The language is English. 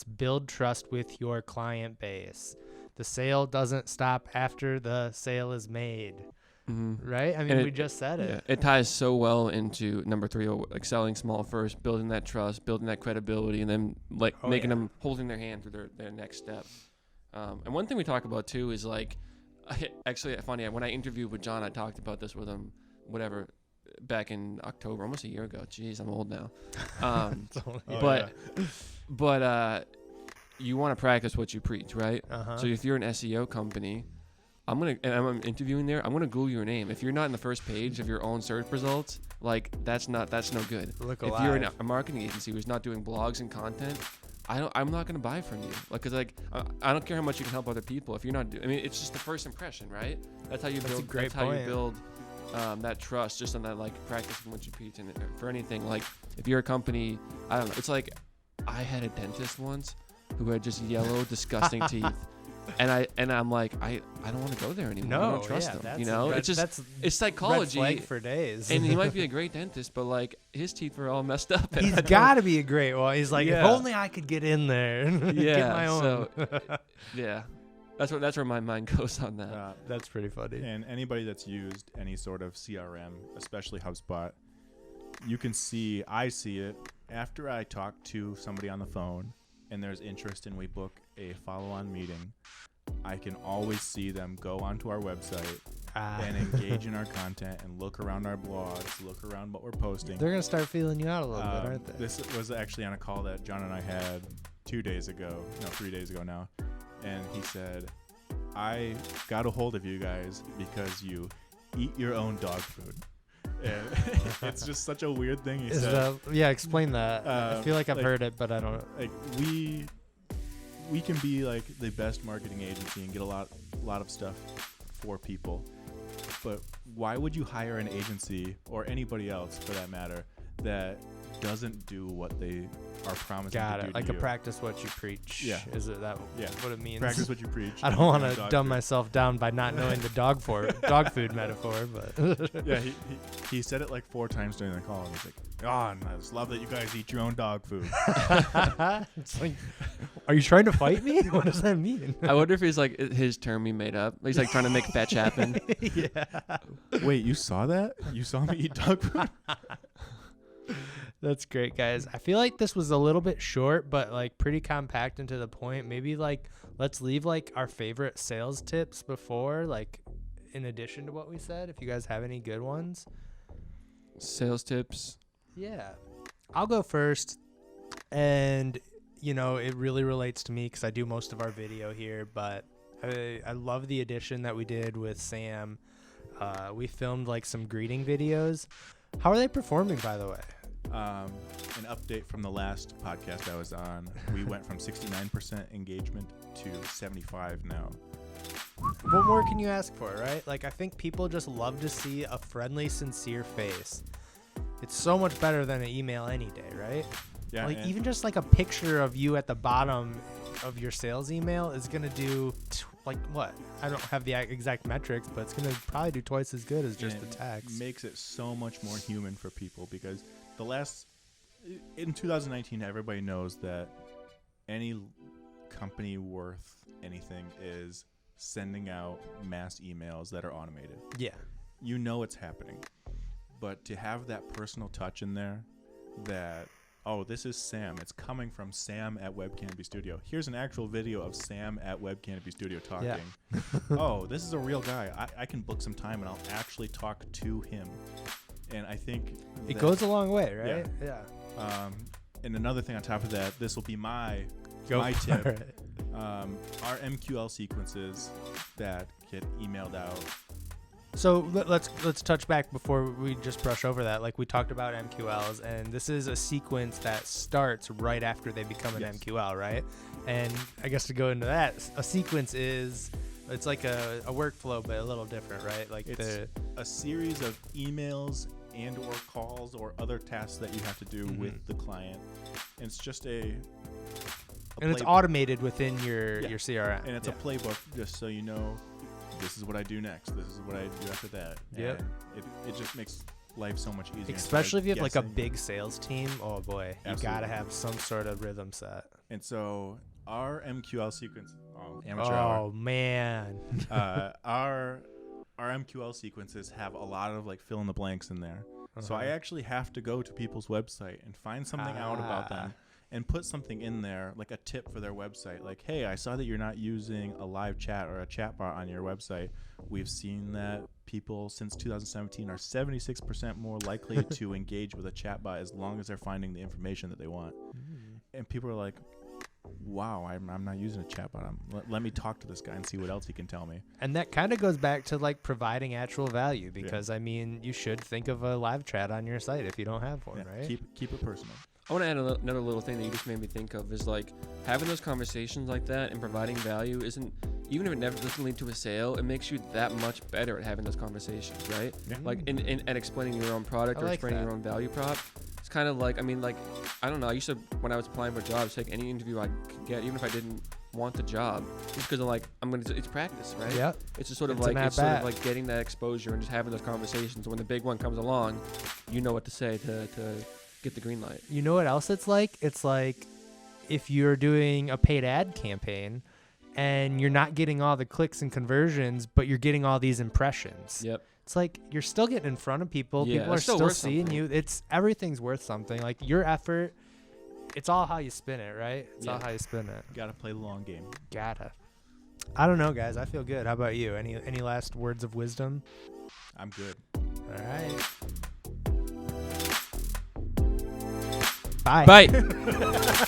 build trust with your client base. The sale doesn't stop after the sale is made. Right? I mean, we just said it. Yeah, it ties so well into number 3, like selling small first, building that trust, building that credibility, and then like making them holding their hand through their next step. And one thing we talk about too is like, actually funny, when I interviewed with John, I talked about this with him, back in October, almost a year ago. Jeez, I'm old now. But you want to practice what you preach, right? So if you're an SEO company, I'm interviewing there, I'm gonna Google your name. If you're not in the first page of your own search results, like that's no good. If you're in a marketing agency who's not doing blogs and content, I'm not gonna buy from you. Like, cause like I don't care how much you can help other people. If you're not, it's just the first impression, right? That's how you build. That's how you build that trust, just on that like practicing what you preach. And for anything, like if you're a company, I don't know. It's like I had a dentist once who had just yellow, disgusting teeth. And I'm like, I don't want to go there anymore. I don't trust them. It's psychology. Red flag for days. And he might be a great dentist, but like his teeth were all messed up. He's got to be a great one. He's like, if only I could get in there and get my own. So, that's where my mind goes on that. That's pretty funny. And anybody that's used any sort of CRM, especially HubSpot, I see it after I talk to somebody on the phone and there's interest and we book a follow-on meeting. I can always see them go onto our website and engage in our content and look around our blogs, look around what we're posting. They're going to start feeling you out a little bit, aren't they? This was actually on a call that John and I had 3 days ago now. And he said, I got a hold of you guys because you eat your own dog food. And it's just such a weird thing he said. Explain that. I feel like I've heard it, but I don't. Like we can be like the best marketing agency and get a lot of stuff for people, but why would you hire an agency or anybody else for that matter that doesn't do what they are promising to do? Like a practice what you preach. Yeah. Is it that what it means? Practice what you preach. I don't want to dumb myself down by not knowing the dog food metaphor, but yeah, he said it like 4 times during the call, and he's like, "Oh, and I just love that you guys eat your own dog food." It's like, are you trying to fight me? What does that mean? I wonder if he's like his term he made up. He's like trying to make fetch happen. Yeah. Wait, you saw that? You saw me eat dog food? That's great, guys. I feel like this was a little bit short, but like pretty compact and to the point. Maybe like let's leave like our favorite sales tips before, like in addition to what we said, if you guys have any good ones. Sales tips. Yeah. I'll go first. And, it really relates to me because I do most of our video here, but I love the addition that we did with Sam. We filmed like some greeting videos. How are they performing, by the way? An update from the last podcast I was on. We went from 69% engagement to 75% now. What more can you ask for, right? Like, I think people just love to see a friendly, sincere face. It's so much better than an email any day, right? Yeah. Like, even just like a picture of you at the bottom of your sales email is going to do like what? I don't have the exact metrics, but it's going to probably do twice as good as just the text. Makes it so much more human for people because in 2019, everybody knows that any company worth anything is sending out mass emails that are automated. Yeah. It's happening. But to have that personal touch in there that, oh, this is Sam. It's coming from Sam at Web Canopy Studio. Here's an actual video of Sam at Web Canopy Studio talking. Yeah. Oh, this is a real guy. I can book some time and I'll actually talk to him. And I think it goes a long way, right? Yeah. And another thing on top of that, this will be my tip. Our MQL sequences that get emailed out. So let's touch back before we just brush over that. Like we talked about MQLs, and this is a sequence that starts right after they become an MQL, right? And I guess to go into that, a sequence it's like a workflow, but a little different, right? Like it's a series of emails and or calls or other tasks that you have to do with the client. And it's just and it's automated within your CRM. And it's a playbook, just so you know, this is what I do next. This is what I do after that. Yep. And it just makes life so much easier. Especially if you have like a guessing. big sales team. Oh boy, you Absolutely. gotta have some sort of rhythm set. And so our MQL sequence, amateur hour. Oh man. Our MQL sequences have a lot of like fill in the blanks in there. So I actually have to go to people's website and find something out about them and put something in there, like a tip for their website. Like, hey, I saw that you're not using a live chat or a chat bot on your website. We've seen that people since 2017 are 76% more likely to engage with a chat bot as long as they're finding the information that they want. And people are like, wow, I'm not using a chatbot. Let me talk to this guy and see what else he can tell me. And that kind of goes back to like providing actual value because I mean, you should think of a live chat on your site if you don't have one, right? Keep it personal. I want to add another little thing that you just made me think of is like having those conversations like that and providing value isn't, even if it never doesn't lead to a sale, it makes you that much better at having those conversations, right? Yeah. Like in explaining your own product or explaining your own value prop. It's kind of like, I mean, like, I don't know. I used to, when I was applying for jobs, take any interview I could get, even if I didn't want the job, just because I'm like, it's practice, right? Yeah. It's just sort of like getting that exposure and just having those conversations. When the big one comes along, you know what to say to get the green light. You know what else it's like? It's like if you're doing a paid ad campaign and you're not getting all the clicks and conversions, but you're getting all these impressions. Yep. It's like you're still getting in front of people. Yeah, people are still seeing you. Everything's worth something. Like your effort, it's all how you spin it, right? It's all how you spin it. Gotta play the long game. Gotta. I don't know, guys. I feel good. How about you? Any last words of wisdom? I'm good. All right. Bye. Bye.